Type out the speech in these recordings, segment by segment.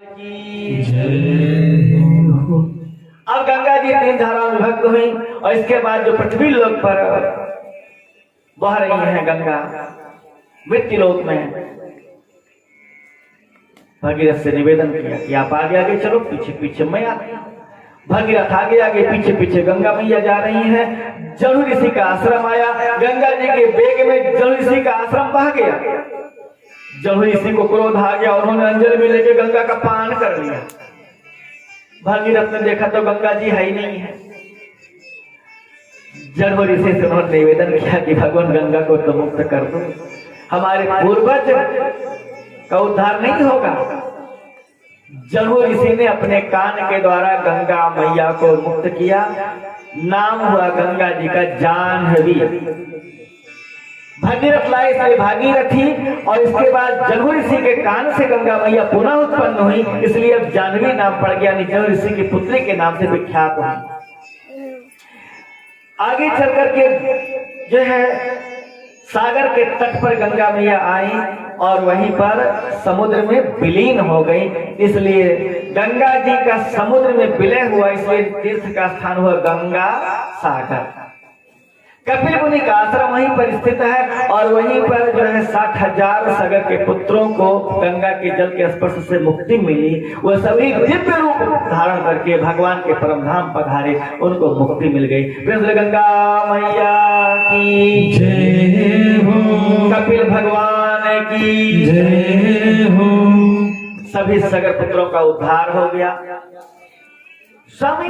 अब गंगा जी 3 धाराओं में विभक्त हुई और इसके बाद जो पृथ्वी लोक पर बह रही है गंगा, मृत्यु लोक में भगीरथ से निवेदन किया कि आप आगे आगे चलो, पीछे पीछे मैं आती हूँ। भगीरथ आगे आगे पीछे पीछे गंगा मैया जा रही है। जनु ऋषि का आश्रम आया, गंगा जी के बेग में जनु ऋषि का आश्रम बह गया। जनु ऋषि को क्रोध आ गया, उन्होंने अंजल में लेके गंगा का पान कर लिया। भगीरथ ने देखा तो गंगा जी है ही नहीं है। जनु ऋषि से उन्होंने निवेदन किया कि भगवान गंगा को तो मुक्त कर दो, हमारे पूर्वज का उद्धार नहीं होगा। जनु ऋषि ने अपने कान के द्वारा गंगा मैया को मुक्त किया। नाम हुआ गंगा जी का जाह्नवी। भगीरथ लाए इसलिए भागीरथी, और इसके बाद जनु ऋषि के कान से गंगा मैया पुनः उत्पन्न हुई, इसलिए अब जाह्नवी नाम पड़ गया। जनु ऋषि की पुत्री के नाम से विख्यात हुई। आगे चल करके जो है सागर के तट पर गंगा मैया आई और वहीं पर समुद्र में विलीन हो गई। इसलिए गंगा जी का समुद्र में विलय हुआ, इसलिए तीर्थ का स्थान हुआ गंगा सागर। कपिल मुनि का आश्रम वहीं पर स्थित है और वहीं पर जो है 60,000 सागर के पुत्रों को गंगा के जल के स्पर्श से मुक्ति मिली। वह सभी दिव्य रूप धारण करके भगवान के परम धाम पधारे, उनको मुक्ति मिल गई। गंगा मैया की जय हो, कपिल भगवान की जय हो। सभी सागर पुत्रों का उद्धार हो गया। स्वामी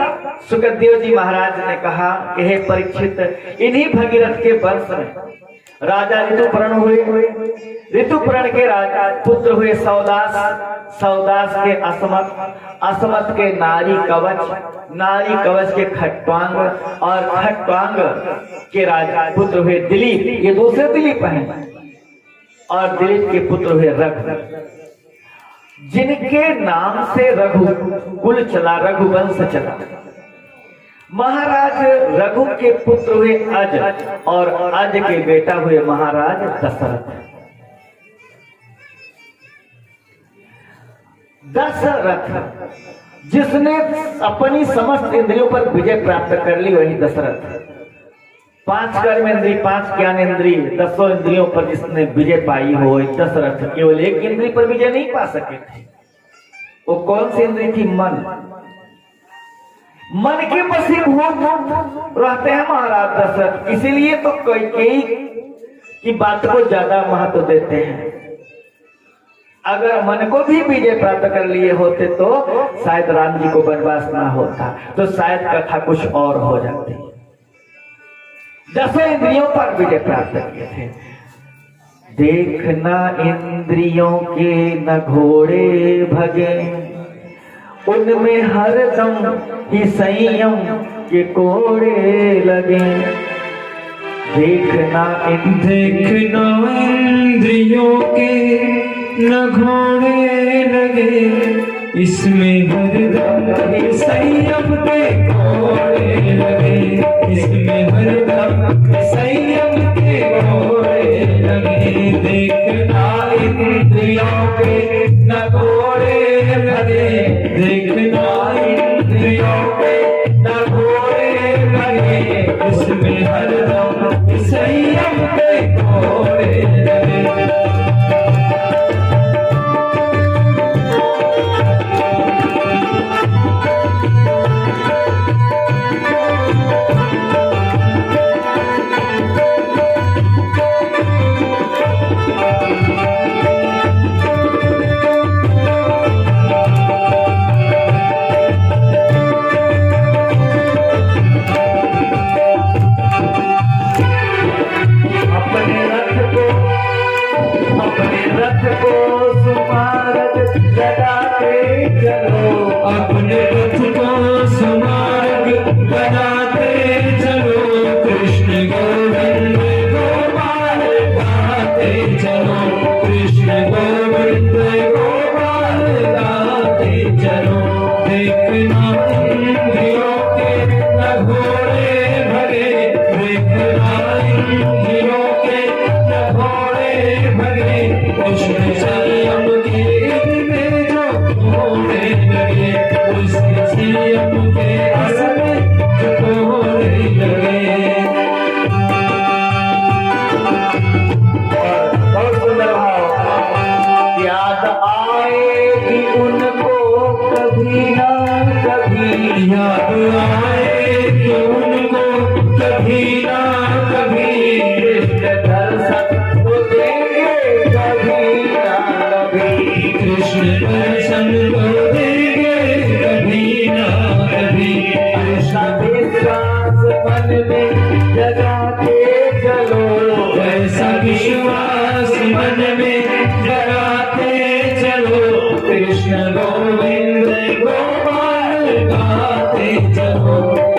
सुखदेव जी महाराज ने कहा कि हे परीक्षित, इन्हीं भगीरथ के वंश में राजा ऋतुपर्ण हुए। ऋतुपर्ण के राजा पुत्र हुए सौदास, सौदास के असमत, असमत के नारी कवच, नारी कवच के खट्वांग, और खट्वांग के राजा पुत्र हुए दिलीप, ये दूसरे दिलीप हैं, और दिलीप के पुत्र हुए रघु, जिनके नाम से रघु कुल चला, रघुवंश चला। महाराज रघु के पुत्र हुए अज, और अज के बेटा हुए महाराज दशरथ। दशरथ जिसने अपनी समस्त इंद्रियों पर विजय प्राप्त कर ली, वही दशरथ। 5 कर्मेंद्रिय, 5 ज्ञानेंद्रिय, 10 इंद्रियों पर जिसने विजय पाई हो, दशरथ केवल एक इंद्रिय पर विजय नहीं पा सके थे। वो कौन सी इंद्रिय थी? मन। मन के वशीभूत रहते हैं महाराज दशरथ, इसीलिए तो कैकेयी की बात को ज्यादा महत्व देते हैं। अगर मन को भी विजय प्राप्त कर लिए होते तो शायद राम जी को वनवास ना होता, तो शायद कथा कुछ और हो जाती। 10 इंद्रियों पर विजय प्राप्त किए थे। देखना इंद्रियों के न घोड़े भगे, उनमें हरदम ही संयम के कोड़े लगे। देखना इंद्रियों के न घोड़े लगे, इसमें हरदम ही संयम के कोड़े लगे, इसमें हरदम संयम के कोड़े लगे। देखना इंद्रियों के न घोड़े लगे, देखना इंद्रियों के न घोड़े लगे, इसमें हरदम संयम के कोड़े लगे। अपने रथ को सुमार्ग बनाते चलो, कृष्ण गोविंद गोपाल गाते चलो, कृष्ण गोविंद गोपाल गाते चलो। देखना इंद्रियों के न घोड़े भगे, देखना इंद्रियों के न घोड़े भगे, कृष्ण संयम के में जो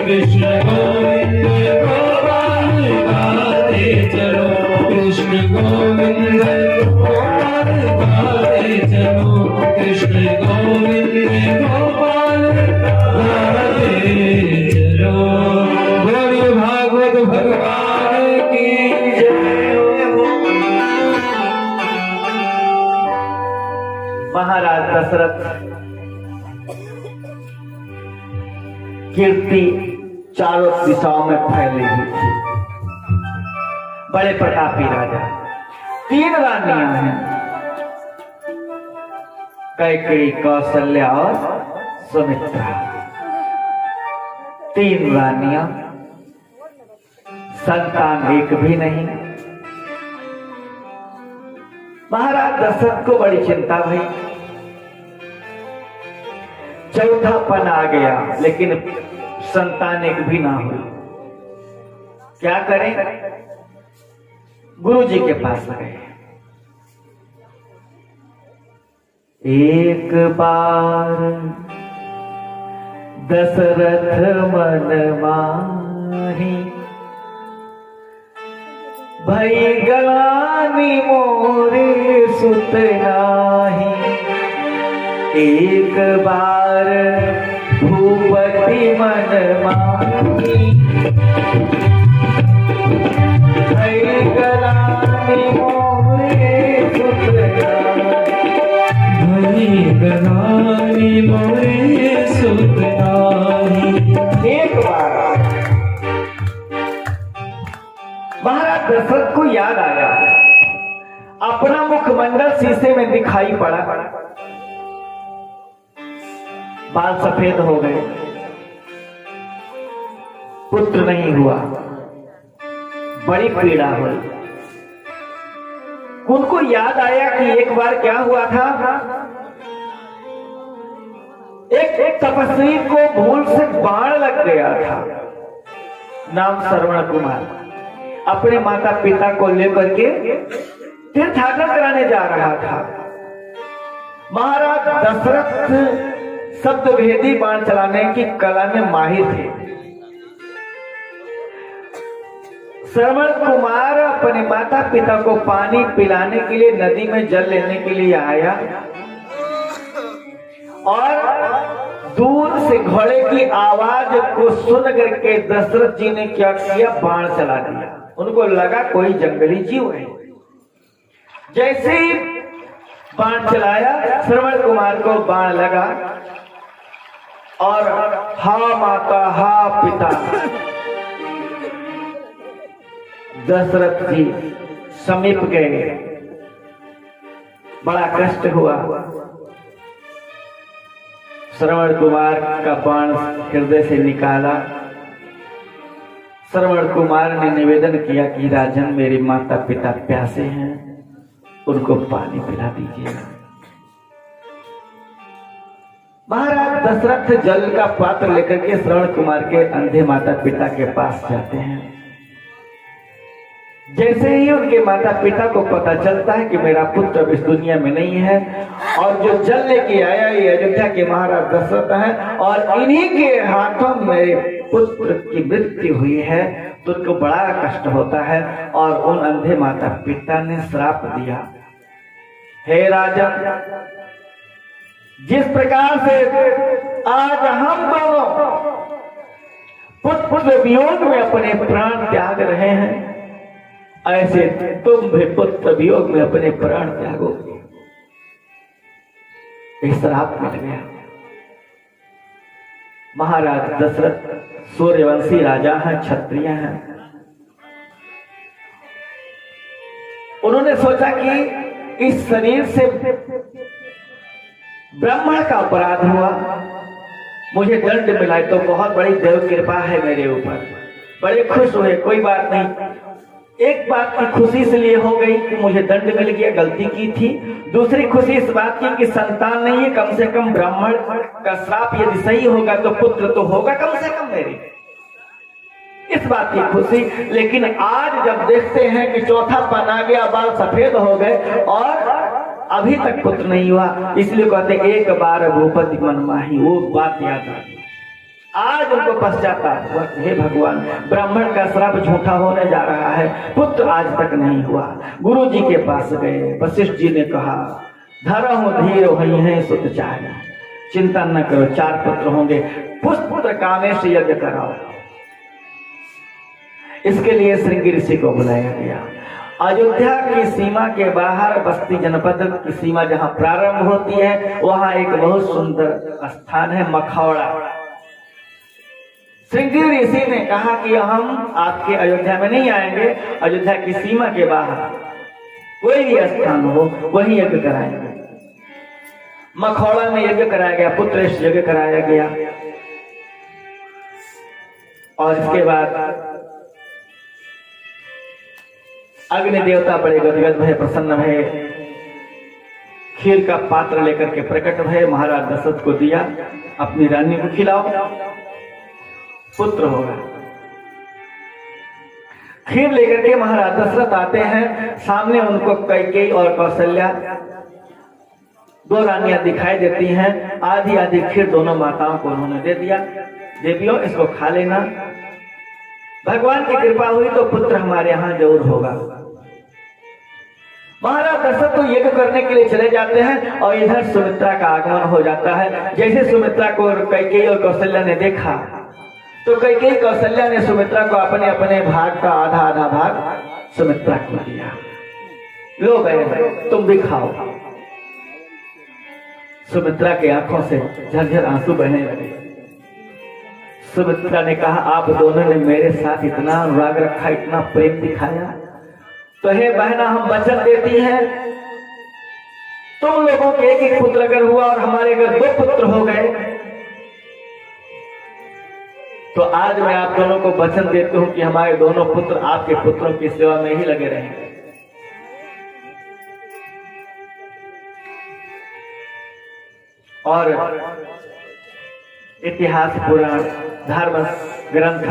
कृष्ण गोविंद गोपाल गाते चलो, कृष्ण गोविंद गोपाल गाते चलो, कृष्ण गोविंद गोपाल गाते चलो। बोलिए भागवत भगवान की जय। महाराज दशरथ कीर्ति चारों दिशाओं में फैली हुई थी। बड़े प्रतापी राजा, 3 रानियां हैं, कैकेयी, कौशल्या और सुमित्रा। 3 रानियां, संतान एक भी नहीं। महाराज दशरथ को बड़ी चिंता हुई। चौथापन आ गया लेकिन संतान एक भी ना हुई। क्या करें? गुरु जी के पास गए। एक बार दशरथ मन माही, भई गलानी मोरे सुत नाही। एक बार भूपति मन माही, भई गलानी मोरे सुत नाही। भई गलानी मोरे सुत नाही। एक बार महाराज दशरथ को याद आया, अपना मुखमंडल शीशे में दिखाई पड़ा। बाल सफेद हो गए, पुत्र नहीं हुआ, बड़ी पीड़ा हुई। उनको याद आया कि एक बार क्या हुआ था, एक तपस्वी को भूल से बाण लग गया था, नाम श्रवण कुमार। अपने माता पिता को लेकर के तीर्थयात्रा कराने जा रहा था। महाराज दशरथ शब्द भेदी बाण चलाने की कला में माहिर थे। श्रवण कुमार अपने माता पिता को पानी पिलाने के लिए नदी में जल लेने के लिए आया और दूर से घोड़े की आवाज को सुन करके दशरथ जी ने क्या किया, बाण चला दिया। उनको लगा कोई जंगली जीव है। जैसे ही बाण चलाया, श्रवण कुमार को बाण लगा और हा माता हा पिता, दशरथ जी समीप गए। बड़ा कष्ट हुआ। श्रवण कुमार का बाण हृदय से निकाला। श्रवण कुमार ने निवेदन किया कि राजन, मेरे माता पिता प्यासे हैं, उनको पानी पिला दीजिए। महाराज दशरथ जल का पात्र लेकर के श्रवण कुमार के अंधे माता पिता के पास जाते हैं। जैसे ही उनके माता पिता को पता चलता है कि मेरा पुत्र अब इस दुनिया में नहीं है और जो जल लेके आया ये अयोध्या के महाराज दशरथ हैं और इन्हीं के हाथों मेरे पुत्र की मृत्यु हुई है, तो उनको बड़ा कष्ट होता है। और उन अंधे माता पिता ने श्राप दिया, हे राजा, जिस प्रकार से आज हम दोनों पुत्र वियोग में अपने प्राण त्याग रहे हैं, ऐसे तुम भी पुत्र वियोग में अपने प्राण त्यागोगे। इस श्राप मिल गया। महाराज दशरथ सूर्यवंशी राजा हैं, क्षत्रिय हैं। उन्होंने सोचा कि इस शरीर से ब्राह्मण का अपराध हुआ, मुझे दंड मिला तो बहुत बड़ी देव कृपा है मेरे ऊपर। बड़े खुश हुए, कोई बात नहीं। एक बात की खुशी इसलिए हो गई कि मुझे दंड मिल गया, गलती की थी। दूसरी खुशी इस बात की कि संतान नहीं है, कम से कम ब्राह्मण का श्राप यदि सही होगा तो पुत्र तो होगा कम से कम मेरे, इस बात की खुशी। लेकिन आज जब देखते हैं कि चौथा पन आ गया, बाल सफेद हो गए और अभी तक पुत्र नहीं हुआ, इसलिए कहते एक बार भूपति मन माही, वो बात याद आ गई। आज उनको पश्चाताप हुआ, हे भगवान ब्राह्मण का श्राप झूठा होने जा रहा है, पुत्र आज तक नहीं हुआ। गुरु जी के पास गए, वशिष्ठ जी ने कहा धरहु धीर वही है सुत चाहे, चिंता न करो 4 पुत्र होंगे, पुत्र कामे से यज्ञ कराओ। इसके लिए श्रृंगी ऋषि को बुलाया गया। अयोध्या की सीमा के बाहर बस्ती जनपद की सीमा जहां प्रारंभ होती है, वहां एक बहुत सुंदर स्थान है मखौड़ा। श्रृंगी ऋषि ने कहा कि हम आपके अयोध्या में नहीं आएंगे, अयोध्या की सीमा के बाहर कोई भी स्थान हो वहीं यज्ञ कराएंगे। मखौड़ा में यज्ञ कराया गया, पुत्रेश यज्ञ कराया गया। और इसके बाद अग्नि देवता बड़े गदगद भय, प्रसन्न भय, खीर का पात्र लेकर के प्रकट भय, महाराज दशरथ को दिया, अपनी रानी को खिलाओ, पुत्र होगा। खीर लेकर के महाराज दशरथ आते हैं, सामने उनको कैकेयी और कौशल्या 2 रानियां दिखाई देती हैं। आधी आधी खीर दोनों माताओं को उन्होंने दे दिया, देवियों इसको खा लेना, भगवान की कृपा हुई तो पुत्र हमारे यहाँ जरूर होगा। महाराज दशरथ तो यज्ञ करने के लिए चले जाते हैं और इधर सुमित्रा का आगमन हो जाता है। जैसे सुमित्रा को कैकेयी और कौशल्या ने देखा तो कैकेयी कौशल्या ने सुमित्रा को अपने अपने भाग का आधा आधा भाग सुमित्रा को दिया। लो बहन तुम भी खाओ। सुमित्रा के आंखों से झरझर आंसू बहने लगे। सुमित्रा ने कहा आप दोनों ने मेरे साथ इतना अनुराग रखा, इतना प्रेम दिखाया, तो हे बहना हम वचन देती हैं तुम लोगों के एक पुत्र अगर हुआ और हमारे अगर 2 पुत्र हो गए तो आज मैं आप दोनों को वचन देती हूं कि हमारे दोनों पुत्र आपके पुत्रों की सेवा में ही लगे रहेंगे। और इतिहास, पुराण, धर्म ग्रंथ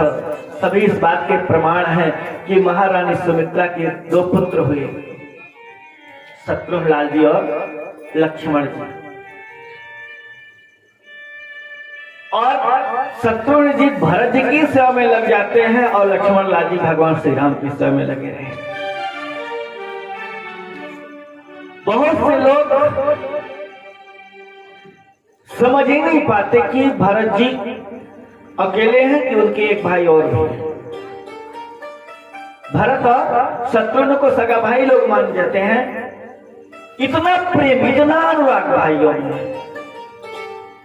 सभी इस बात के प्रमाण हैं कि महारानी सुमित्रा के 2 पुत्र हुए, शत्रुघ्न लाल जी और लक्ष्मण जी। और शत्रुघ्न जी भरत जी की सेवा में लग जाते हैं और लक्ष्मण लाल जी भगवान श्री राम की सेवा में लगे रहे। बहुत से लोग समझ ही नहीं पाते कि भरत जी अकेले हैं कि उनके एक भाई और हैं। भरत और शत्रुघ्न को सगा भाई लोग मान जाते हैं। इतना प्रेम, इतना अनुराग भाइयों में,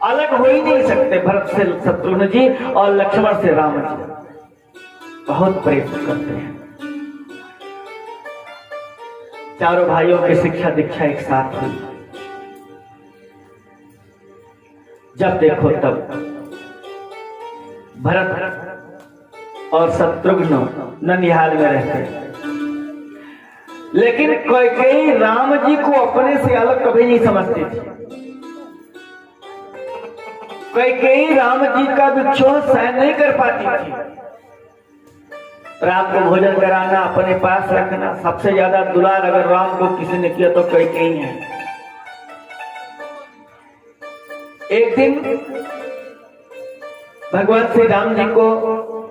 अलग हो ही नहीं सकते। भरत से शत्रुघ्न जी और लक्ष्मण से राम जी बहुत प्रेम करते हैं। चारों भाइयों की शिक्षा दीक्षा एक साथ हुई। जब देखो तब भरत और शत्रुघ्न ननिहाल में रहते, लेकिन कैकेयी राम जी को अपने से अलग कभी नहीं समझती थी। कैकेयी राम जी का विक्षोभ सहन नहीं कर पाती थी। राम को भोजन कराना, अपने पास रखना, सबसे ज्यादा दुलार अगर राम को किसी ने किया तो कैकेयी है। एक दिन भगवान श्री राम जी को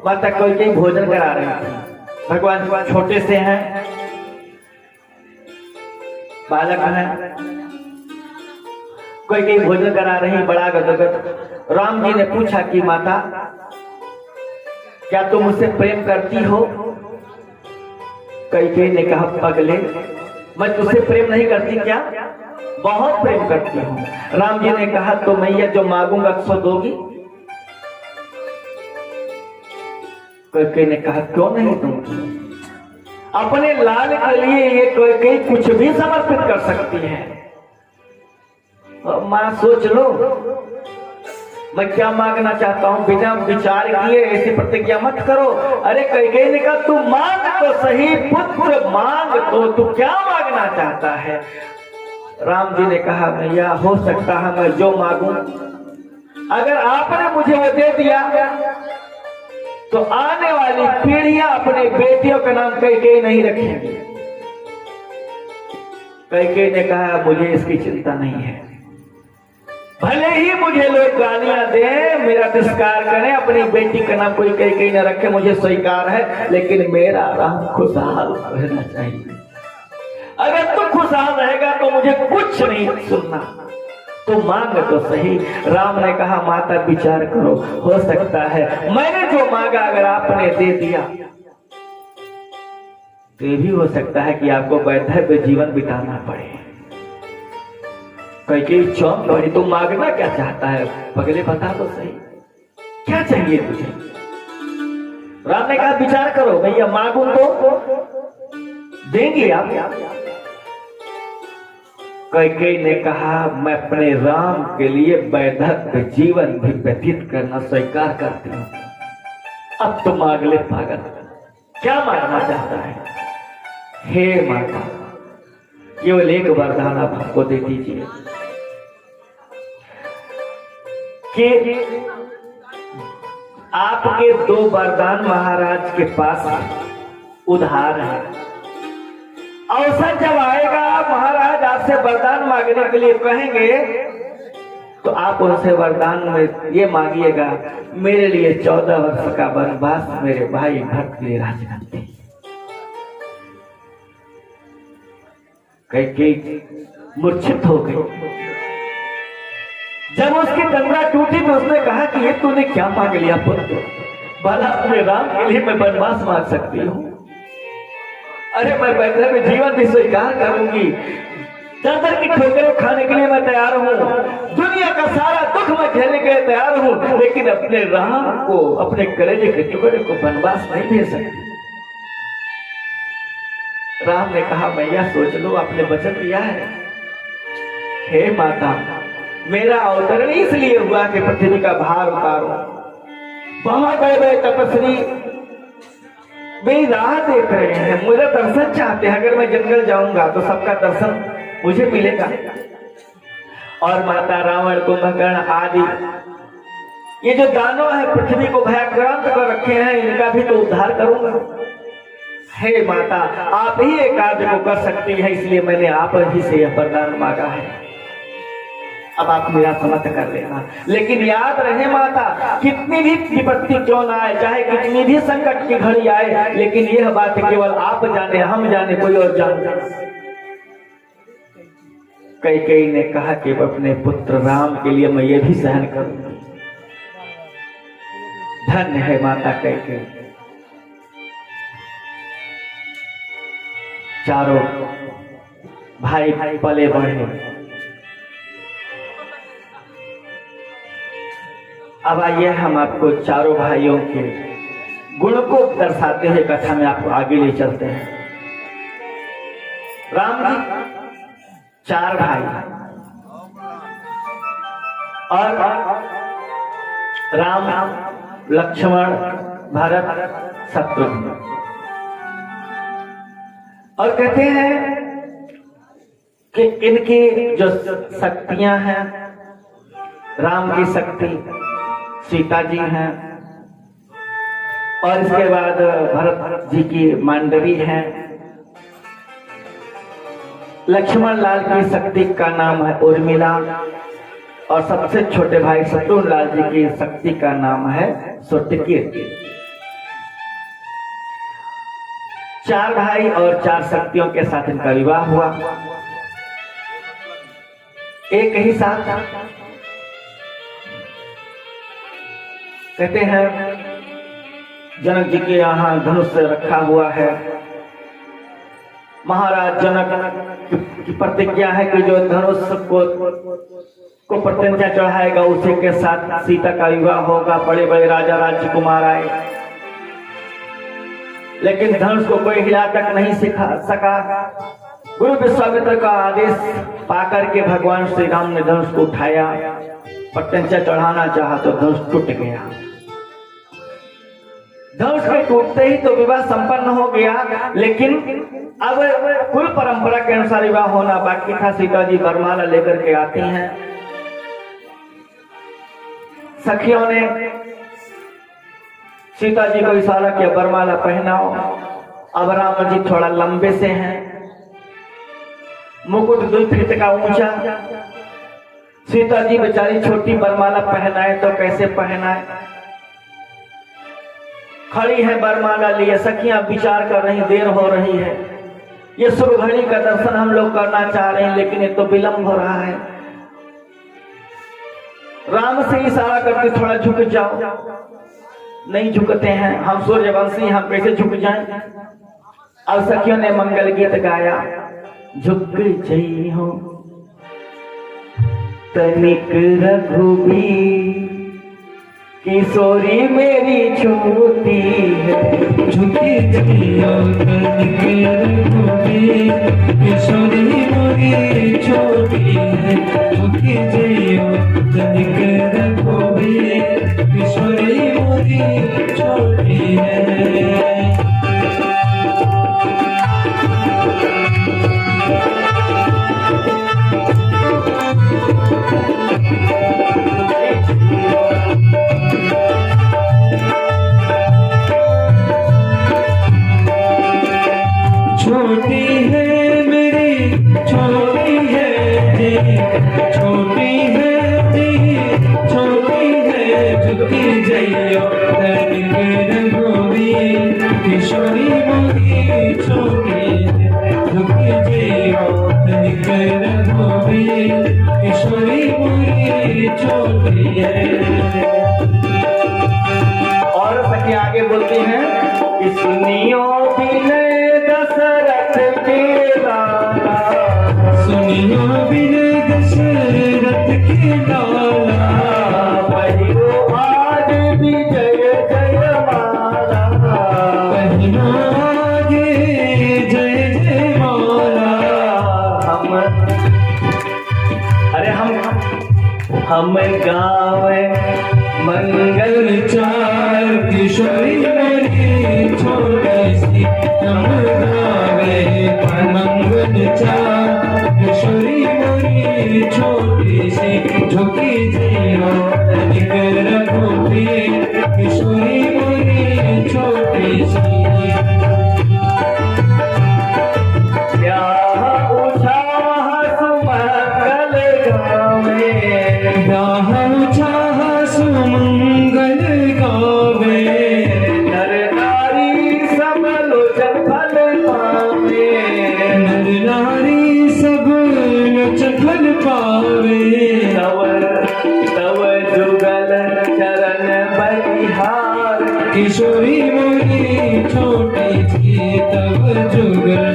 माता कैकेयी भोजन करा रही थी। भगवान छोटे से हैं, बालक हैं, कैकेयी भोजन करा रही, बड़ा गदगद। राम जी ने पूछा कि माता क्या तुम मुझसे प्रेम करती हो? कैकेयी ने कहा पगले मैं तुझसे प्रेम नहीं करती क्या? बहुत प्रेम करती हूँ। राम जी ने कहा तो मैया जो मांगूंगा सो दोगी? कैकेयी ने कहा क्यों नहीं दूंगी। अपने लाल के लिए ये कैकेयी कुछ भी समर्पित कर सकती है। मां सोच लो मैं क्या मांगना चाहता हूं, बिना विचार किए ऐसी प्रतिज्ञा मत करो। अरे कैकेयी ने कहा तू मांग तो सही पुत्र, मांग तो तू क्या मांगना चाहता है? राम जी ने कहा भैया हो सकता है मैं जो मांगू, अगर आपने मुझे वो दे दिया तो आने वाली पीढ़ियां अपने बेटियों का नाम कैकेयी नहीं रखेंगी। कैकेयी ने कहा मुझे इसकी चिंता नहीं है, भले ही मुझे लोग गालियां दें, मेरा तिरस्कार करें, अपनी बेटी का नाम कोई कहीं न रखे, मुझे स्वीकार है, लेकिन मेरा राम खुशहाल रहना चाहिए। अगर तू खुशहाल रहेगा तो मुझे कुछ नहीं सुनना, तो मांग तो सही। राम ने कहा माता विचार करो, हो सकता है मैंने जो मांगा अगर आपने दे दिया तो ये भी हो सकता है कि आपको वैधव्य जीवन बिताना पड़े। कई चौंक पड़ी, तू मांगना क्या चाहता है पगले, बता तो सही क्या चाहिए तुझे। राम ने कहा विचार करो भैया, मांगू तो देंगे आप। कैकेयी ने कहा मैं अपने राम के लिए वैधव्य जीवन भी व्यतीत करना स्वीकार करती हूँ। अब तो मांग ले पागल, क्या मांगना चाहता है। हे माता, केवल एक वरदान आप हमको दे दीजिए कि आपके 2 वरदान महाराज के पास उधार है। अवसर जब आएगा महाराज आपसे वरदान मांगने के लिए कहेंगे तो आप उनसे वरदान में ये मांगिएगा, मेरे लिए 14 वर्ष का वनवास मेरे भाई भरत के लिए राजगद्दी। कैकेयी मूर्छित हो गई। जब उसकी गंगा टूटी तो उसने कहा कि ये तूने क्या मांग लिया पुत्र, भला अपने राम के लिए मैं वनवास मांग सकती हूँ। अरे मैं वैधव्य जीवन भी स्वीकार करूंगी, दर की ठोकरें खाने के लिए मैं तैयार हूँ, दुनिया का सारा दुख मैं झेलने के लिए तैयार हूँ, लेकिन अपने राम को, अपने कलेजे के टुकड़े को वनवास नहीं दे सकती। राम ने कहा मैया सोच लो, आपने वचन दिया है। हे माता, मेरा अवतरण इसलिए हुआ कि पृथ्वी का भार उतारो। बहुत बड़े बड़े तपस्वी मेरी राह देख रहे हैं, मेरा दर्शन चाहते हैं। अगर मैं जंगल जाऊंगा तो सबका दर्शन मुझे मिलेगा। और माता रावण, कुंभकर्ण आदि ये जो दानव है पृथ्वी को भयाक्रांत कर रखे हैं, इनका भी तो उद्धार करूंगा। हे माता, आप ही एक कार्य को कर सकती है, इसलिए मैंने आप ही से यह वरदान मांगा है। अब आप मेरा समर्थ कर लेना, लेकिन याद रहे माता, कितनी भी विपत्ति क्यों ना आए, चाहे कितनी भी संकट की घड़ी आए, लेकिन यह बात केवल आप जाने, हम जाने, कोई और जाने। कैकेयी ने कहा कि अपने पुत्र राम के लिए मैं ये भी सहन करूंगी। धन्य है माता कैकेयी। चारों भाई पले बढ़े। अब आइए हम आपको चारों भाइयों के गुण को दर्शाते हुए कथा में आपको आगे ले चलते हैं। राम जी 4 भाई और राम, लक्ष्मण, भरत, शत्रुघ्न। और कहते हैं कि इनकी जो शक्तियां हैं, राम की शक्ति सीता जी हैं, और इसके बाद भरत जी की मांडवी है। लक्ष्मण लाल की शक्ति का नाम है उर्मिला, और सबसे छोटे भाई शत्रुघ्न लाल जी की शक्ति का नाम है सुरतिकीर्ति। 4 भाई और 4 शक्तियों के साथ इनका विवाह हुआ, एक ही साथ। कहते हैं जनक जी के यहाँ धनुष रखा हुआ है। महाराज जनक की प्रतिज्ञा है कि जो धनुष को प्रत्यंचा चढ़ाएगा उसी के साथ सीता का विवाह होगा। बड़े बड़े राजा राजकुमार आए, लेकिन धनुष को कोई हिला तक नहीं सिखा सका। गुरु विश्वामित्र का आदेश पाकर के भगवान श्री राम ने धनुष को उठाया, प्रत्यंचा चढ़ाना चाहा तो धनुष टूट गया। धनुष के टूटते ही तो विवाह संपन्न हो गया, लेकिन अब कुल परंपरा के अनुसार विवाह होना बाकी था। सीता जी वरमाला लेकर के आती हैं। सखियों ने सीता जी को इशारा किया, वरमाला पहनाओ। अब राम जी थोड़ा लंबे से हैं, मुकुट 2 फीट का ऊंचा, सीता जी बेचारी छोटी वरमाला पहनाए तो कैसे पहनाए, खड़ी है वरमाला लिए, सखियां विचार कर रही, देर हो रही है, ये शुभ घड़ी का दर्शन हम लोग करना चाह रहे हैं लेकिन ये तो विलंब हो रहा है। राम से इशारा करके थोड़ा झुक जाओ, नहीं झुकते हैं, हम सूर्यवंशी हम कैसे झुक जाएं। अब सखियों ने मंगल गीत गाया, झुक जई हो तनिक रघुबीर, किशोरी मेरी छोटी है, झुकी जइयो तनिक रघुबीर, किशोरी मोरी छोटी है। झुकी जइयो तनिक रघुबीर, किशोरी मोरी छोटी है। छोटी है मेरी छोटी है जी, छोटी है जी छोटी है। झुकी जइयो तनिक रघुबीर, किशोरी मोरी छोटी है। झुकी जइयो तनिक रघुबीर, किशोरी मोरी छोटी है। और सखी आगे बोलती हैं कि सुनियो बिने दशरथ के लाला, सुनियो बिने दशरथ के लाला, पहिरो आज विजय जयमाला, पहिरो आगे जय जय माला। हम गावे मंगल चार, किशोरी मोरी छोटी सी, हम गावे मंगल चार, किशोरी मोरी छोटी सी। झुकी जइयो तनिक रघुबीर, किशोरी मोरी छोटी सी। सुमंगल गावे, नर नारी सब लोचन फल पावे, नर नारी सब लोचन फल पावे। तव जुगल चरण बलिहार, किशोरी मोरी छोटी सी, तब जुगल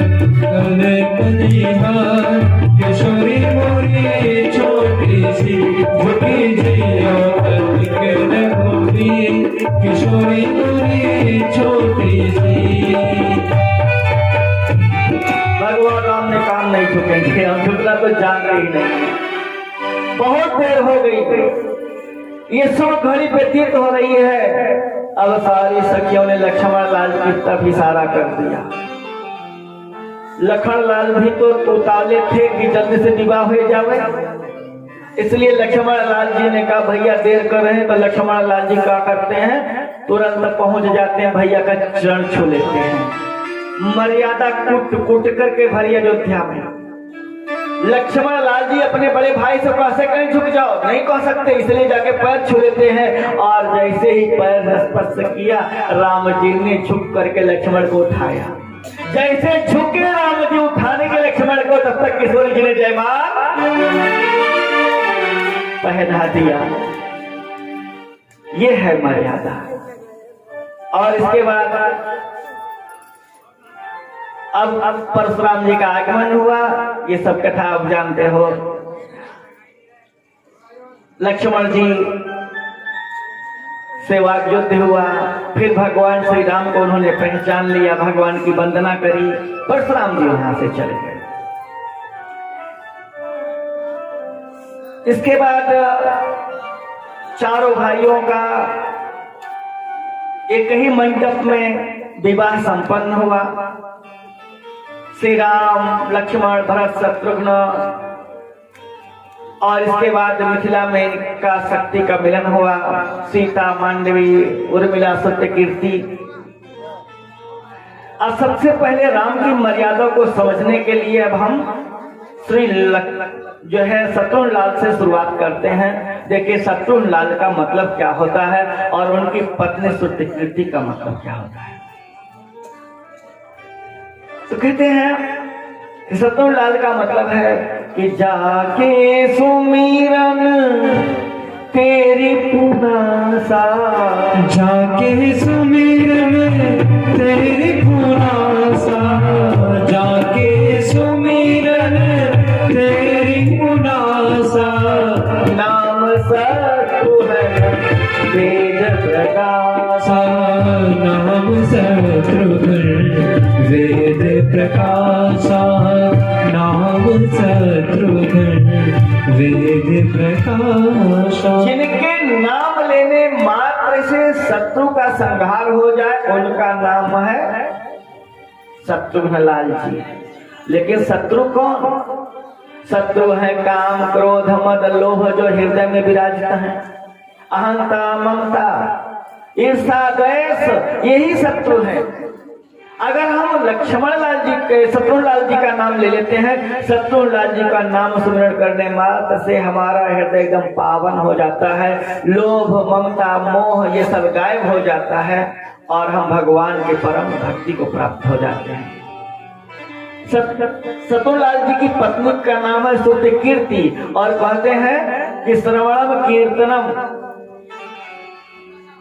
बलिहार। किशोरी मोरी छोटी सी, झुकी जइयो तनिक रघुबीर, किशोरी मोरी छोटी सी। भगवान राम ने काम नहीं झुकेंगे, हम झुकना तो जान रही नहीं। बहुत देर हो गई, ये सब घड़ी व्यतीत हो रही है। अब सारी सखियों ने लक्ष्मण लाल की तरफ इशारा कर दिया। लखन लाल भी तो उतावले थे कि जल्दी से विवाह हो जावे, इसलिए लक्ष्मण लाल जी ने कहा भैया देर कर रहे हैं। तो लक्ष्मण लाल जी क्या करते हैं, तुरंत पहुंच जाते हैं, भैया का चरण छू लेते हैं। मर्यादा कुट कुट करके भरी अयोध्या में लक्ष्मण लाल जी अपने बड़े भाई से कैसे कहीं झुक जाओ, नहीं कह सकते, इसलिए जाके पैर छू लेते हैं। और जैसे ही पैर स्पर्श किया, राम जी ने झुक करके लक्ष्मण को उठाया। जैसे झुके राम जी उठाने के लक्ष्मण को, तब तक किशोरी जी ने जयमाल पहना दिया। ये है मर्यादा। और इसके बाद अब परशुराम जी का आगमन हुआ, ये सब कथा आप जानते हो। लक्ष्मण जी से वाग्युद्ध हुआ, फिर भगवान श्री राम को उन्होंने पहचान लिया, भगवान की वंदना करी, परशुराम जी वहां से चले गए। इसके बाद चारों भाइयों का एक ही मंडप में विवाह संपन्न हुआ। श्री राम, लक्ष्मण, भरत, शत्रुघ्न, और इसके बाद मिथिला में का शक्ति का मिलन हुआ। सीता, मांडवी, उर्मिला, सत्यकीर्ति। अब सबसे पहले राम की मर्यादा को समझने के लिए अब हम श्री जो है शत्रुघ्न से शुरुआत करते हैं। देखिए शत्रुघ्न का मतलब क्या होता है और उनकी पत्नी श्रुतिकीर्ति का मतलब क्या होता है। तो कहते हैं शत्रुघ्न का मतलब है कि जाके सुमिरन तेरी पुनासा, जाके सुमिरन तेरी पुनासा, जाके सुमिरन तेरी पुनासा, नाम शत्रुघ्न वेद प्रकाशा, नाम शत्रुघ्न वेद प्रकाशा, नाम शत्रुघ्न वेद प्रकाशा। जिनके नाम लेने मात्र से शत्रु का संहार हो जाए उनका नाम है शत्रुघ्न लाल जी। लेकिन शत्रु कौन? शत्रु है काम क्रोध मद लोभ जो हृदय में विराजित है, अहंता ममता ईर्षा द्वेष, यही शत्रु है। अगर हम लक्ष्मण लाल जी के शत्रुघ्न लाल जी का नाम ले लेते हैं, शत्रुघ्न लाल जी का नाम स्मरण करने मात्र से हमारा हृदय एकदम पावन हो जाता है, लोभ ममता मोह ये सब गायब हो जाता है और हम भगवान के परम भक्ति को प्राप्त हो जाते हैं। शत्रुघ्न लाल जी की पत्नी का नाम है श्रुतिकीर्ति और कहते हैं कि श्रवणम कीर्तनम,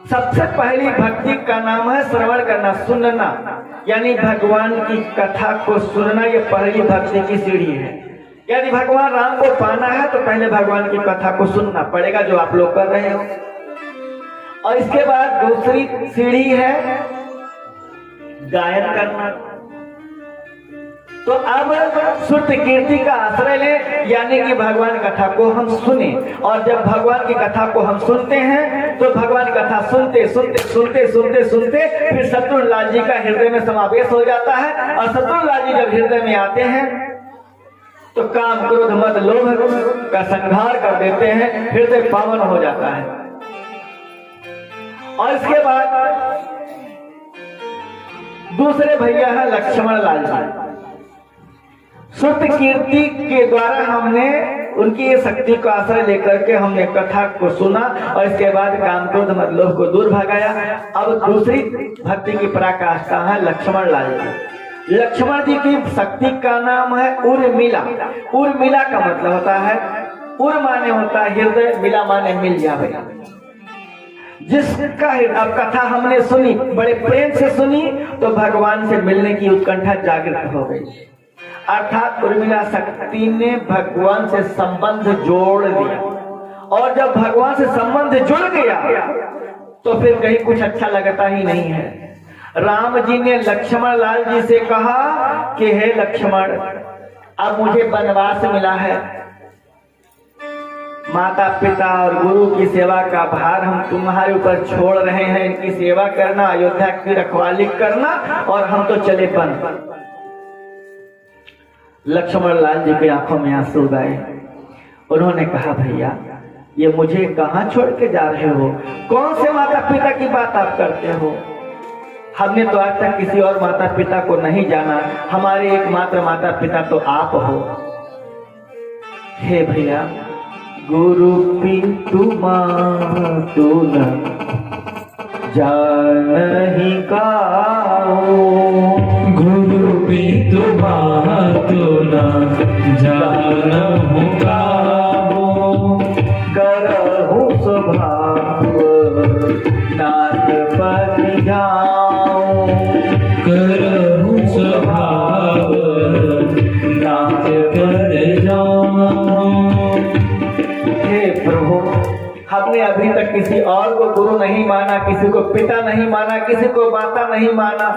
सबसे पहली भक्ति का नाम है श्रवण करना, सुनना, यानी भगवान की कथा को सुनना। ये पहली भक्ति की सीढ़ी है। यदि भगवान राम को पाना है तो पहले भगवान की कथा को सुनना पड़ेगा, जो आप लोग कर रहे हो। और इसके बाद दूसरी सीढ़ी है गायन करना। तो अब श्रुतिकीर्ति का आश्रय ले, यानी कि भगवान कथा को हम सुने। और जब भगवान की कथा को हम सुनते हैं तो भगवान कथा सुनते सुनते सुनते सुनते सुनते फिर शत्रुघ्न लाल जी का हृदय में समावेश हो जाता है। और शत्रुघ्न लाल जी जब हृदय में आते हैं तो काम क्रोध मद लोभ का संहार कर देते हैं, हृदय पावन हो जाता है। और इसके बाद दूसरे भैया है लक्ष्मण लाल जी। श्रुतिकीर्ति के द्वारा हमने उनकी ये शक्ति को आश्रय लेकर के हमने कथा को सुना और इसके बाद काम क्रोध मद लोभ को दूर भगाया। अब दूसरी भक्ति की पराकाष्ठा है लक्ष्मण लाल जी। लक्ष्मण जी की शक्ति का नाम है उर्मिला। उर्मिला का मतलब होता है, उर माने होता है हृदय, मिला माने मिल जावे। जिसका अब कथा हमने सुनी, बड़े प्रेम से सुनी, तो भगवान से मिलने की उत्कंठा जागृत हो गई। अर्थात उर्मिला शक्ति ने भगवान से संबंध जोड़ दिया। और जब भगवान से संबंध जुड़ गया तो फिर कहीं कुछ अच्छा लगता ही नहीं है। राम जी ने लक्ष्मण लाल जी से कहा कि हे लक्ष्मण, अब मुझे वनवास मिला है, माता पिता और गुरु की सेवा का भार हम तुम्हारे ऊपर छोड़ रहे हैं, इनकी सेवा करना, अयोध्या की रखवाली करना, और हम तो चले वन। लक्ष्मण लाल जी की आंखों में आंसू गए। उन्होंने कहा भैया ये मुझे कहाँ छोड़ के जा रहे हो? कौन से माता पिता की बात आप करते हो? हमने तो आज तक किसी और माता पिता को नहीं जाना, हमारे एकमात्र माता पिता तो आप हो। हे भैया, गुरु पितु मातु न जानहि काहू, गुरु पितु मातु न जानहु काहू, करहु स्वभाव नाथ पति जाऊं, करहु स्वभाव नाथ पति जाऊं। हे प्रभु, हमने अभी तक किसी और को गुरु नहीं माना, किसी को पिता नहीं माना, किसी को माता नहीं माना।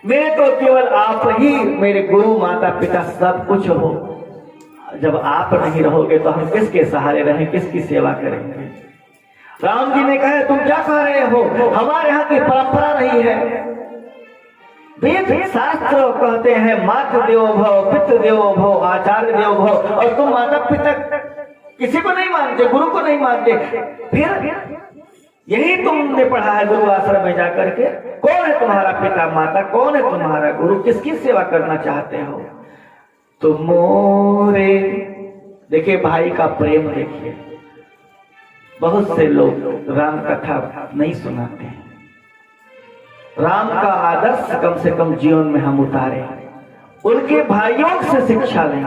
मेरे तो केवल आप ही मेरे गुरु माता पिता सब कुछ हो। जब आप नहीं रहोगे तो हम किसके सहारे रहें, किसकी सेवा करेंगे? राम जी ने कहा तुम क्या कह रहे हो? हमारे यहाँ की परंपरा रही है, वेद शास्त्र कहते हैं मातृ देवो भव, पितृ देवो भव, आचार्य देवो भव, और तुम माता पिता किसी को नहीं मानते, गुरु को नहीं मानते। फिर यही तुमने पढ़ा है गुरु आश्रम में जाकर के, कौन है तुम्हारा पिता माता, कौन है तुम्हारा गुरु, किसकी सेवा करना चाहते हो? तो मोरे, देखिए भाई का प्रेम देखिए। बहुत से लोग राम कथा नहीं सुनाते हैं। राम का आदर्श कम से कम जीवन में हम उतारे, उनके भाइयों से शिक्षा लें।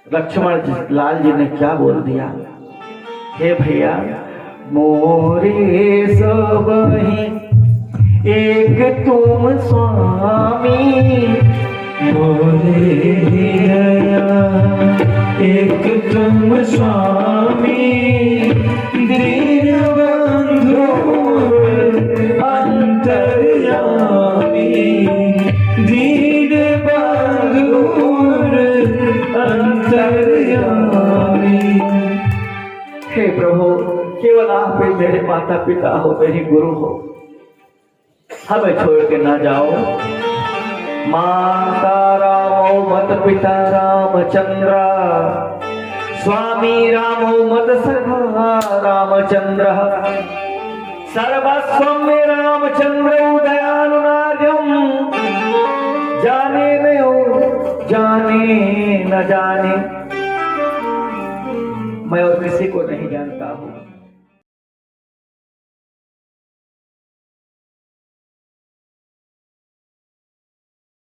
लक्ष्मण लाल जी ने क्या बोल दिया, हे भैया मोरे सब ही एक तुम स्वामी, मोरे दया एक तुम स्वामी, दीन बंधु अंतर्यामी, दीन बंधु अंतर्यामी। हे प्रभु, केवल आप ही मेरे माता पिता हो, मेरे गुरु हो, हमें छोड़ के ना जाओ। माता रामो मत पिता रामचंद्र, स्वामी रामो मत सखा रामचंद्र, सर्वस्व में रामचंद्र दयानुनार्यम, जाने न जाने, मैं और किसी को नहीं जानता हूँ।